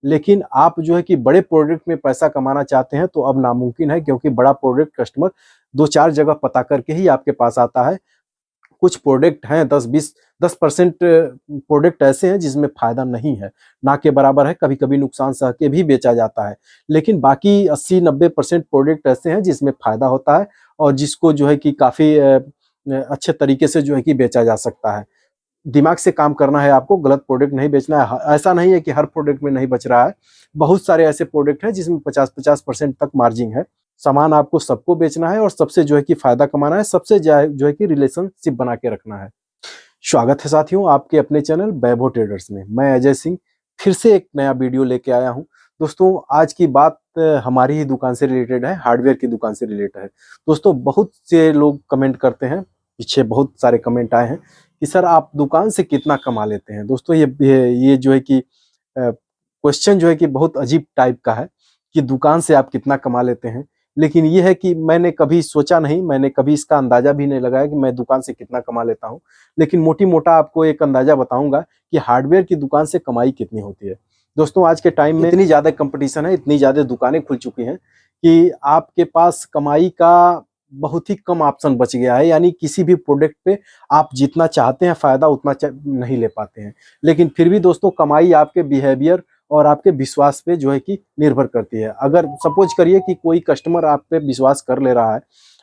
लेकिन आप जो है कि बड़े प्रोडक्ट में पैसा कमाना चाहते हैं तो अब नामुमकिन है, क्योंकि बड़ा प्रोडक्ट कस्टमर 2-4 जगह पता करके ही आपके पास आता है। कुछ प्रोडक्ट हैं 10% प्रोडक्ट ऐसे हैं जिसमें फायदा नहीं है, ना के बराबर है, कभी-कभी नुकसान सह के भी बेचा जाता है। लेकिन बाकी 80-90% प्रोडक्ट ऐसे हैं जिसमें फायदा होता है और जिसको जो है कि काफ़ी अच्छे तरीके से जो है कि बेचा जा सकता है। दिमाग से काम करना है आपको, गलत प्रोडक्ट नहीं बेचना है। ऐसा नहीं है कि हर प्रोडक्ट में नहीं बच रहा है, बहुत सारे ऐसे प्रोडक्ट हैं जिसमें 50-50% तक मार्जिन है। सामान आपको सबको बेचना है और सबसे जो है कि फायदा कमाना है, सबसे जो है कि रिलेशनशिप बना के रखना है। स्वागत है साथियों आपके अपने चैनल वैभव ट्रेडर्स में। मैं अजय सिंह फिर से एक नया वीडियो लेके आया हूं। दोस्तों आज की बात हमारी ही दुकान से रिलेटेड है, हार्डवेयर की दुकान से रिलेटेड है। दोस्तों बहुत से लोग कमेंट करते हैं, पीछे बहुत सारे कमेंट आए हैं कि सर आप दुकान से कितना कमा लेते हैं। दोस्तों ये जो है कि क्वेश्चन जो है कि बहुत अजीब टाइप का है कि दुकान से आप कितना कमा लेते हैं। लेकिन ये है कि मैंने कभी सोचा नहीं, मैंने कभी इसका अंदाजा भी नहीं लगाया कि मैं दुकान से कितना कमा लेता हूं। लेकिन मोटी मोटा आपको एक अंदाजा बताऊंगा कि हार्डवेयर की दुकान से कमाई कितनी होती है। दोस्तों आज के टाइम में इतनी ज्यादा कंपटीशन है, इतनी ज्यादा दुकानें खुल चुकी हैं कि आपके पास कमाई का बहुत ही कम ऑप्शन बच गया है। यानी किसी भी प्रोडक्ट पे आप जितना चाहते हैं फायदा उतना नहीं ले पाते हैं। लेकिन फिर भी दोस्तों कमाई आपके बिहेवियर और आपके विश्वास पे जो है कि निर्भर करती है। अगर सपोज करिए कि कोई कस्टमर आप पे विश्वास कर ले रहा है,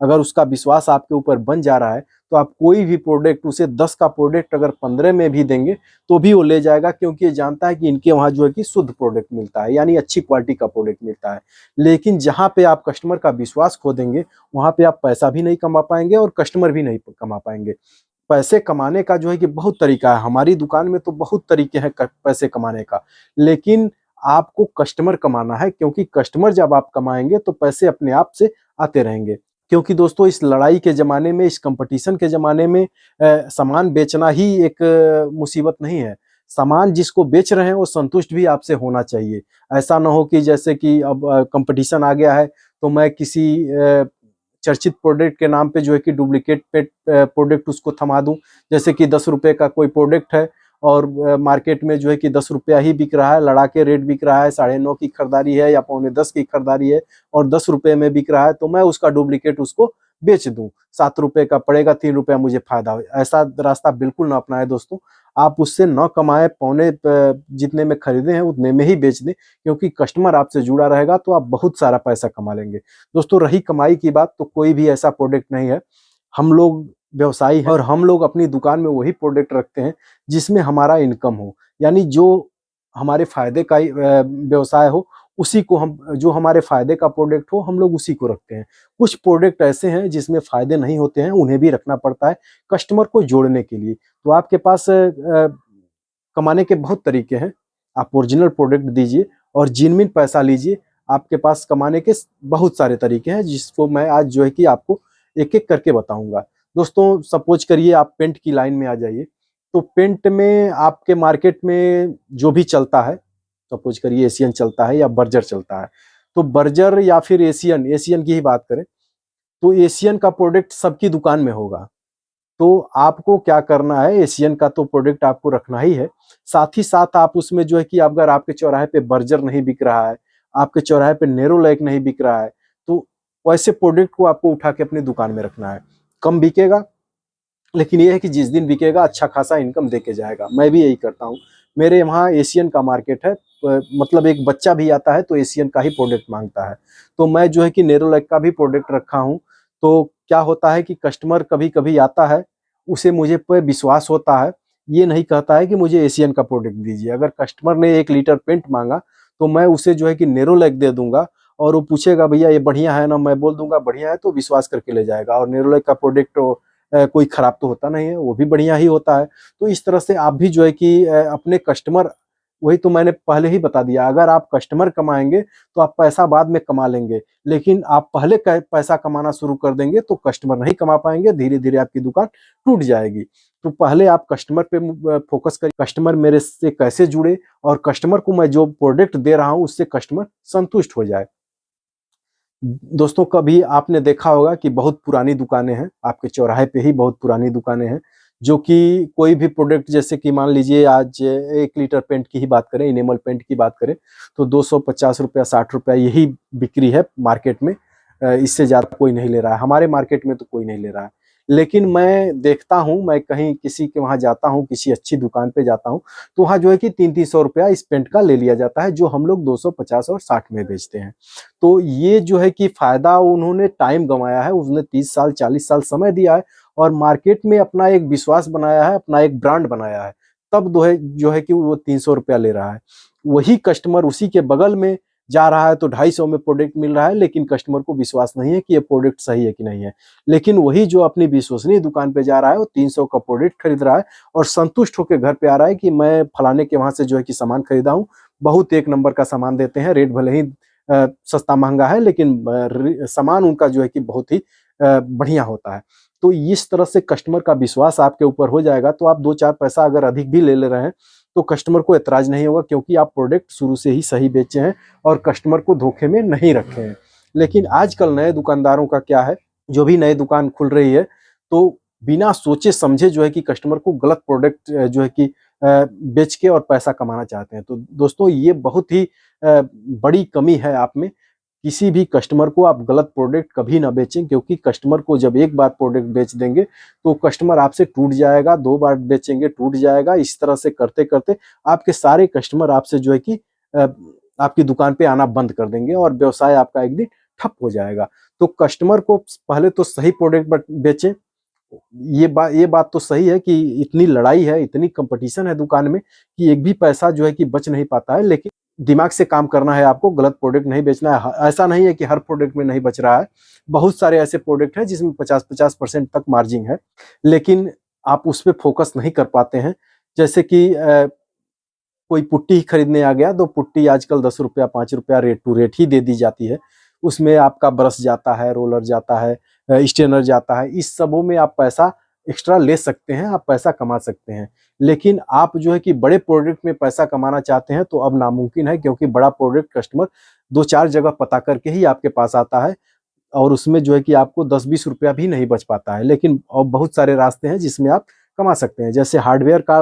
अगर उसका विश्वास आपके ऊपर बन जा रहा है तो आप कोई भी प्रोडक्ट उसे 10 का प्रोडक्ट अगर 15 में भी देंगे तो भी वो ले जाएगा, क्योंकि ये जानता है कि इनके वहाँ जो है कि शुद्ध प्रोडक्ट मिलता है, यानी अच्छी क्वालिटी का प्रोडक्ट मिलता है। लेकिन जहाँ पे आप कस्टमर का विश्वास खो देंगे वहाँ पे आप पैसा भी नहीं कमा पाएंगे और कस्टमर भी नहीं कमा पाएंगे। पैसे कमाने का जो है कि बहुत तरीका है, हमारी दुकान में तो बहुत तरीके हैं पैसे कमाने का। लेकिन आपको कस्टमर कमाना है, क्योंकि कस्टमर जब आप कमाएंगे तो पैसे अपने आप से आते रहेंगे। क्योंकि दोस्तों इस लड़ाई के ज़माने में, इस कंपटीशन के ज़माने में सामान बेचना ही एक मुसीबत नहीं है। सामान जिसको बेच रहे हैं वो संतुष्ट भी आपसे होना चाहिए। ऐसा ना हो कि जैसे कि अब कंपटीशन आ गया है तो मैं किसी चर्चित प्रोडक्ट के नाम पे जो है कि डुप्लीकेट प्रोडक्ट उसको थमा दूं। जैसे कि 10 रुपए का कोई प्रोडक्ट है और मार्केट में जो है कि 10 रुपया ही बिक रहा है, लड़ा के रेट बिक रहा है, 9.5 की खरीदारी है या 9.25 की खरीदारी है और 10 रुपए में बिक रहा है, तो मैं उसका डुप्लीकेट उसको बेच दूं। 7 रुपए का पड़ेगा, 3 रुपया मुझे फायदा हो। ऐसा रास्ता बिल्कुल ना अपनाएं दोस्तों। आप उससे न कमाए, पौने जितने में खरीदे हैं उतने में ही बेच दें, क्योंकि कस्टमर आपसे जुड़ा रहेगा तो आप बहुत सारा पैसा कमा लेंगे। दोस्तों रही कमाई की बात, तो कोई भी ऐसा प्रोडक्ट नहीं है, हम लोग व्यवसायी हैं और हम लोग अपनी दुकान में वही प्रोडक्ट रखते हैं जिसमें हमारा इनकम हो। यानी जो हमारे फायदे का व्यवसाय हो, उसी को हम, जो हमारे फायदे का प्रोडक्ट हो हम लोग उसी को रखते हैं। कुछ प्रोडक्ट ऐसे हैं जिसमें फायदे नहीं होते हैं, उन्हें भी रखना पड़ता है कस्टमर को जोड़ने के लिए। तो आपके पास कमाने के बहुत तरीके हैं। आप ओरिजिनल प्रोडक्ट दीजिए और जेन्युइन पैसा लीजिए। आपके पास कमाने के बहुत सारे तरीके हैं, जिसको मैं आज जो है कि आपको एक एक करके बताऊंगा। दोस्तों सपोज करिए आप पेंट की लाइन में आ जाइए, तो पेंट में आपके मार्केट में जो भी चलता है, सपोज करिए एशियन चलता है या बर्जर चलता है, तो बर्जर या फिर एशियन की ही बात करें तो एशियन का प्रोडक्ट सबकी दुकान में होगा। तो आपको क्या करना है, एशियन का तो प्रोडक्ट आपको रखना ही है, साथ ही साथ आप उसमें जो है कि अगर आपके चौराहे पे बर्जर नहीं बिक रहा है, आपके चौराहे पे नेरोलैक नहीं बिक रहा है, तो वैसे प्रोडक्ट को आपको उठा के अपनी दुकान में रखना है। कम बिकेगा, लेकिन ये है कि जिस दिन बिकेगा अच्छा खासा इनकम देके जाएगा। मैं भी यही करता हूँ। मेरे वहाँ एशियन का मार्केट है, मतलब एक बच्चा भी आता है तो एशियन का ही प्रोडक्ट मांगता है, तो मैं जो है कि नेरोलैक का भी प्रोडक्ट रखा हूँ। तो क्या होता है कि कस्टमर कभी कभी आता है, उसे मुझे पे विश्वास होता है, ये नहीं कहता है कि मुझे एशियन का प्रोडक्ट दीजिए। अगर कस्टमर ने 1 लीटर पेंट मांगा तो मैं उसे जो है कि नेरोलैक दे दूंगा, और वो पूछेगा भैया ये बढ़िया है ना, मैं बोल दूंगा बढ़िया है, तो विश्वास करके ले जाएगा। और नेरोलैक का प्रोडक्ट कोई खराब तो होता नहीं है, वो भी बढ़िया ही होता है। तो इस तरह से आप भी जो है कि अपने कस्टमर, वही तो मैंने पहले ही बता दिया, अगर आप कस्टमर कमाएंगे तो आप पैसा बाद में कमा लेंगे, लेकिन आप पहले पैसा कमाना शुरू कर देंगे तो कस्टमर नहीं कमा पाएंगे, धीरे धीरे आपकी दुकान टूट जाएगी। तो पहले आप कस्टमर पे फोकस करिए, कस्टमर मेरे से कैसे जुड़े और कस्टमर को मैं जो प्रोडक्ट दे रहा हूँ उससे कस्टमर संतुष्ट हो जाए। दोस्तों कभी आपने देखा होगा कि बहुत पुरानी दुकानें हैं, आपके चौराहे पे ही बहुत पुरानी दुकानें हैं, जो कि कोई भी प्रोडक्ट, जैसे कि मान लीजिए आज 1 लीटर पेंट की ही बात करें, इनेमल पेंट की बात करें, तो 250 रुपया 60 रुपया यही बिक्री है मार्केट में। इससे ज़्यादा कोई नहीं ले रहा है, हमारे मार्केट में तो कोई नहीं ले रहा है। लेकिन मैं देखता हूँ, मैं कहीं किसी के वहाँ जाता हूँ, किसी अच्छी दुकान पे जाता हूँ, तो वहाँ जो है कि 300-300 रुपया इस पेंट का ले लिया जाता है, जो हम लोग 250 और 60 में बेचते हैं। तो ये जो है कि फायदा, उन्होंने टाइम गंवाया है, उसने 30 साल 40 साल समय दिया है और मार्केट में अपना एक विश्वास बनाया है, अपना एक ब्रांड बनाया है, तब जो है कि वो 300 रुपया ले रहा है। वही कस्टमर उसी के बगल में जा रहा है तो 250 में प्रोडक्ट मिल रहा है, लेकिन कस्टमर को विश्वास नहीं है कि ये प्रोडक्ट सही है कि नहीं है। लेकिन वही जो अपनी विश्वसनीय दुकान पे जा रहा है, वो 300 का प्रोडक्ट खरीद रहा है और संतुष्ट होकर घर पे आ रहा है कि मैं फलाने के वहां से जो है कि सामान खरीदा हूँ, बहुत एक नंबर का सामान देते हैं, रेट भले ही सस्ता महंगा है, लेकिन सामान उनका जो है कि बहुत ही बढ़िया होता है। तो इस तरह से कस्टमर का विश्वास आपके ऊपर हो जाएगा, तो आप 2-4 पैसा अगर अधिक भी ले रहे हैं तो कस्टमर को एतराज नहीं होगा, क्योंकि आप प्रोडक्ट शुरू से ही सही बेचे हैं और कस्टमर को धोखे में नहीं रखे हैं। लेकिन आजकल नए दुकानदारों का क्या है, जो भी नई दुकान खुल रही है, तो बिना सोचे समझे जो है कि कस्टमर को गलत प्रोडक्ट जो है कि बेच के और पैसा कमाना चाहते हैं। तो दोस्तों, ये बहुत ही बड़ी कमी है आप में। किसी भी कस्टमर को आप गलत प्रोडक्ट कभी ना बेचें, क्योंकि कस्टमर को जब एक बार प्रोडक्ट बेच देंगे तो कस्टमर आपसे टूट जाएगा, 2 बार बेचेंगे टूट जाएगा। इस तरह से करते करते आपके सारे कस्टमर आपसे जो है कि आपकी दुकान पे आना बंद कर देंगे और व्यवसाय आपका एक दिन ठप हो जाएगा। तो कस्टमर को पहले तो सही प्रोडक्ट बेचें। ये बात तो सही है कि इतनी लड़ाई है, इतनी कंपटीशन है दुकान में कि एक भी पैसा जो है कि बच नहीं पाता है, लेकिन दिमाग से काम करना है आपको, गलत प्रोडक्ट नहीं बेचना है। ऐसा नहीं है कि हर प्रोडक्ट में नहीं बच रहा है, बहुत सारे ऐसे प्रोडक्ट हैं जिसमें 50% तक मार्जिन है, लेकिन आप उस पे फोकस नहीं कर पाते हैं। जैसे कि कोई पुट्टी खरीदने आ गया, तो पुट्टी आजकल 10 रुपया 5 रुपया रेट टू रेट ही दे दी जाती है। उसमें आपका ब्रश जाता है, रोलर जाता है, स्टेनर जाता है, इस सबों में आप पैसा एक्स्ट्रा ले सकते हैं, आप पैसा कमा सकते हैं। लेकिन आप जो है कि बड़े प्रोडक्ट में पैसा कमाना चाहते हैं तो अब नामुमकिन है, क्योंकि बड़ा प्रोडक्ट कस्टमर 2-4 जगह पता करके ही आपके पास आता है और उसमें जो है कि आपको 10-20 रुपया भी नहीं बच पाता है। लेकिन और बहुत सारे रास्ते हैं जिसमें आप कमा सकते हैं, जैसे हार्डवेयर का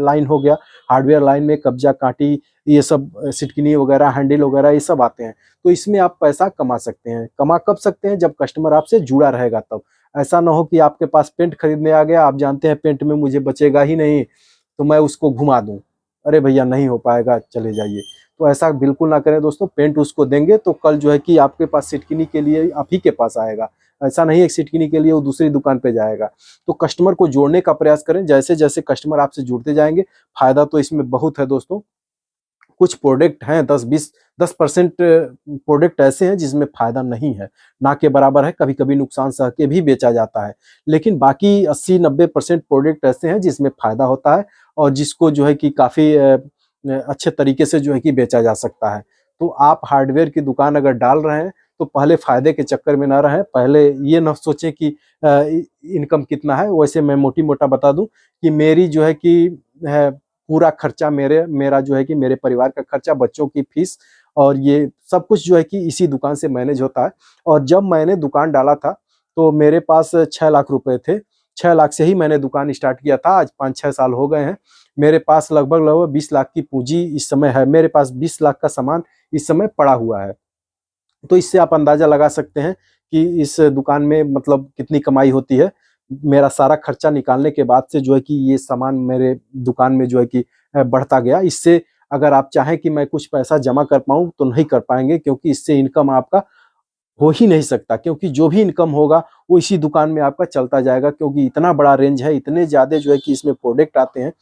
लाइन हो गया। हार्डवेयर लाइन में कब्जा, कांटी, ये सब सिटकिनी वगैरह, हैंडल वगैरह, ये सब आते हैं। तो इसमें आप पैसा कमा सकते हैं। कमा कब सकते हैं? जब कस्टमर आपसे जुड़ा रहेगा तब। ऐसा ना हो कि आपके पास पेंट खरीदने आ गया, आप जानते हैं पेंट में मुझे बचेगा ही नहीं, तो मैं उसको घुमा दूं। अरे भैया नहीं हो पाएगा, चले जाइए। तो ऐसा बिल्कुल ना करें दोस्तों। पेंट उसको देंगे तो कल जो है कि आपके पास सिटकिनी के लिए आप ही के पास आएगा। ऐसा नहीं है सिटकिनी के लिए वो दूसरी दुकान पे जाएगा। तो कस्टमर को जोड़ने का प्रयास करें। जैसे जैसे कस्टमर आपसे जुड़ते जाएंगे, फायदा तो इसमें बहुत है दोस्तों। कुछ प्रोडक्ट हैं 10% प्रोडक्ट ऐसे हैं जिसमें फायदा नहीं है, ना के बराबर है, कभी कभी नुकसान सह के भी बेचा जाता है। लेकिन बाकी 80-90% प्रोडक्ट ऐसे हैं जिसमें फायदा होता है और जिसको जो है कि काफी अच्छे तरीके से जो है कि बेचा जा सकता है। तो आप हार्डवेयर की दुकान अगर डाल रहे हैं तो पहले फायदे के चक्कर में ना रहें। पहले ये ना सोचें कि इनकम कितना है। वैसे मैं मोटी मोटा बता दूं कि मेरी जो है कि पूरा खर्चा मेरा जो है कि मेरे परिवार का खर्चा, बच्चों की फीस और ये सब कुछ जो है कि इसी दुकान से मैनेज होता है। और जब मैंने दुकान डाला था तो मेरे पास 6 लाख रुपए थे। 6 लाख से ही मैंने दुकान स्टार्ट किया था। आज 5-6 साल हो गए हैं। मेरे पास लगभग 20 लाख की पूंजी इस समय है। मेरे पास 20 लाख का सामान इस समय पड़ा हुआ है। तो इससे आप अंदाजा लगा सकते हैं कि इस दुकान में मतलब कितनी कमाई होती है। मेरा सारा खर्चा निकालने के बाद से जो है कि ये सामान मेरे दुकान में जो है कि बढ़ता गया। इससे अगर आप चाहें कि मैं कुछ पैसा जमा कर पाऊं तो नहीं कर पाएंगे, क्योंकि इससे इनकम आपका हो ही नहीं सकता। क्योंकि जो भी इनकम होगा वो इसी दुकान में आपका चलता जाएगा, क्योंकि इतना बड़ा रेंज है, इतने ज्यादा जो है कि इसमें प्रोडक्ट आते हैं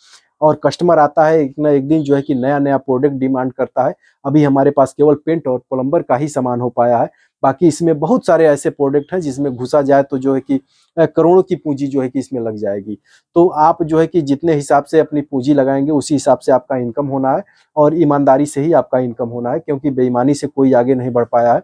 और कस्टमर आता है एक ना एक दिन जो है कि नया नया प्रोडक्ट डिमांड करता है। अभी हमारे पास केवल पेंट और प्लम्बर का ही सामान हो पाया है। बाकी इसमें बहुत सारे ऐसे प्रोडक्ट हैं जिसमें घुसा जाए तो जो है कि करोड़ों की पूंजी जो है कि इसमें लग जाएगी। तो आप जो है कि जितने हिसाब से अपनी पूंजी लगाएंगे उसी हिसाब से आपका इनकम होना है और ईमानदारी से ही आपका इनकम होना है, क्योंकि बेईमानी से कोई आगे नहीं बढ़ पाया है।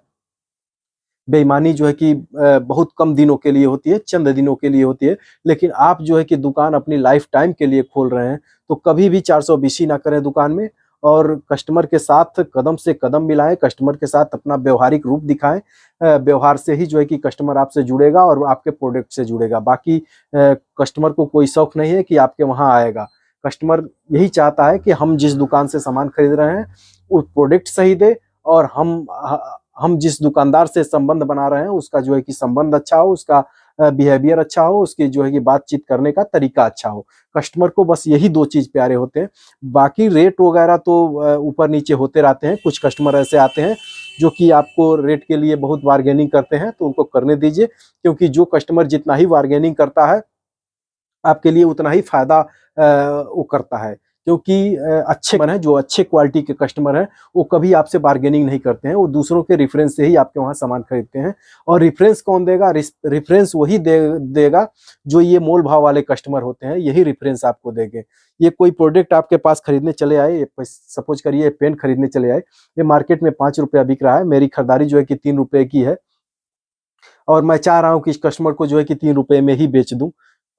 बेईमानी जो है कि बहुत कम दिनों के लिए होती है, चंद दिनों के लिए होती है। लेकिन आप जो है कि दुकान अपनी लाइफ टाइम के लिए खोल रहे हैं तो कभी भी 420 ना करें दुकान में और कस्टमर के साथ कदम से कदम मिलाएं, कस्टमर के साथ अपना व्यवहारिक रूप दिखाएं। व्यवहार से ही जो है कि कस्टमर आपसे जुड़ेगा और आपके प्रोडक्ट से जुड़ेगा। बाकी कस्टमर को कोई शौक नहीं है कि आपके वहाँ आएगा। कस्टमर यही चाहता है कि हम जिस दुकान से सामान खरीद रहे हैं वो प्रोडक्ट सही दे, और हम जिस दुकानदार से संबंध बना रहे हैं उसका जो है कि संबंध अच्छा हो, उसका बिहेवियर अच्छा हो, उसकी जो है कि बातचीत करने का तरीका अच्छा हो। कस्टमर को बस यही दो चीज प्यारे होते हैं। बाकी रेट वगैरह तो ऊपर नीचे होते रहते हैं। कुछ कस्टमर ऐसे आते हैं जो कि आपको रेट के लिए बहुत बार्गेनिंग करते हैं, तो उनको करने दीजिए, क्योंकि जो कस्टमर जितना ही बार्गेनिंग करता है आपके लिए उतना ही फायदा वो करता है। क्योंकि अच्छे कस्टमर हैं, जो अच्छे क्वालिटी के कस्टमर हैं, वो कभी आपसे बार्गेनिंग नहीं करते हैं, वो दूसरों के रेफरेंस से ही आपके वहाँ सामान खरीदते हैं। और रेफरेंस कौन देगा? रेफरेंस वही देगा जो ये मोल भाव वाले कस्टमर होते हैं, यही रेफरेंस आपको देंगे। ये कोई प्रोडक्ट आपके पास खरीदने चले आए, सपोज करिए पेन खरीदने चले आए, ये मार्केट में 5 रुपया बिक रहा है, मेरी खरीदारी जो है कि 3 रुपए की है, और मैं चाह रहा हूँ कि इस कस्टमर को जो है कि 3 रुपए में ही बेच दूं,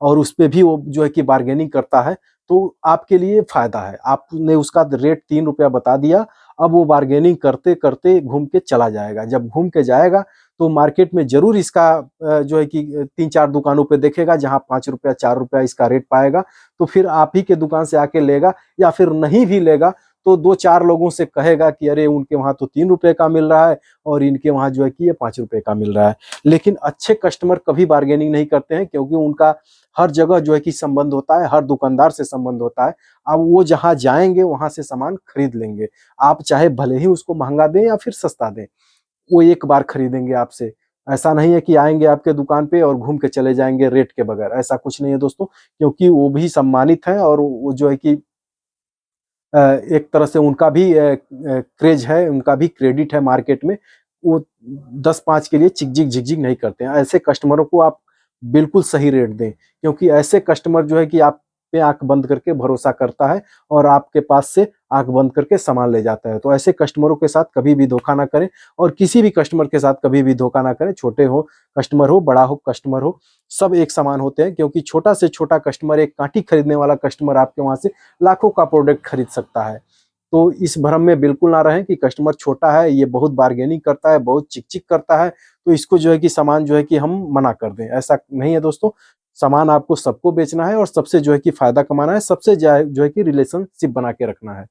और उस पे भी वो जो है कि बार्गेनिंग करता है, तो आपके लिए फायदा है। आपने उसका रेट 3 रुपया बता दिया, अब वो बार्गेनिंग करते करते घूम के चला जाएगा। जब घूम के जाएगा तो मार्केट में जरूर इसका जो है कि 3-4 दुकानों पे देखेगा जहां 5 रुपया 4 रुपया इसका रेट पाएगा, तो फिर आप ही के दुकान से आके लेगा, या फिर नहीं भी लेगा तो 2-4 लोगों से कहेगा कि अरे उनके वहां तो 3 रुपए का मिल रहा है और इनके वहां जो है कि ये 5 रुपए का मिल रहा है। लेकिन अच्छे कस्टमर कभी बार्गेनिंग नहीं करते हैं, क्योंकि उनका हर जगह जो है कि संबंध होता है, हर दुकानदार से संबंध होता है। अब वो जहां जाएंगे वहां से सामान खरीद लेंगे। आप चाहे भले ही उसको महंगा दें या फिर सस्ता दें, वो एक बार खरीदेंगे आपसे। ऐसा नहीं है कि आएंगे आपके दुकान पे और घूम के चले जाएंगे रेट के बगैर, ऐसा कुछ नहीं है दोस्तों। क्योंकि वो भी सम्मानित हैं, और वो जो है कि एक तरह से उनका भी क्रेज है, उनका भी क्रेडिट है मार्केट में। वो 10-5 के लिए चिकजिक झिकझिक नहीं करते हैं। ऐसे कस्टमरों को आप बिल्कुल सही रेट दें, क्योंकि ऐसे कस्टमर जो है कि आप पे आंख बंद करके भरोसा करता है और आपके पास से आंख बंद करके सामान ले जाता है। तो ऐसे कस्टमरों के साथ कभी भी धोखा ना करें, और किसी भी कस्टमर के साथ कभी भी धोखा ना करें। छोटे हो कस्टमर हो, बड़ा हो कस्टमर हो, सब एक समान होते हैं। क्योंकि छोटा से छोटा कस्टमर, एक कांटी खरीदने वाला कस्टमर आपके वहां से लाखों का प्रोडक्ट खरीद सकता है। तो इस भ्रम में बिल्कुल ना रहें कि कस्टमर छोटा है, ये बहुत बार्गेनिंग करता है, बहुत चिक-चिक करता है, तो इसको जो है कि सामान जो है कि हम मना कर दें। ऐसा नहीं है दोस्तों। सामान आपको सबको बेचना है और सबसे जो है कि फायदा कमाना है, सबसे जो है कि रिलेशनशिप बना के रखना है।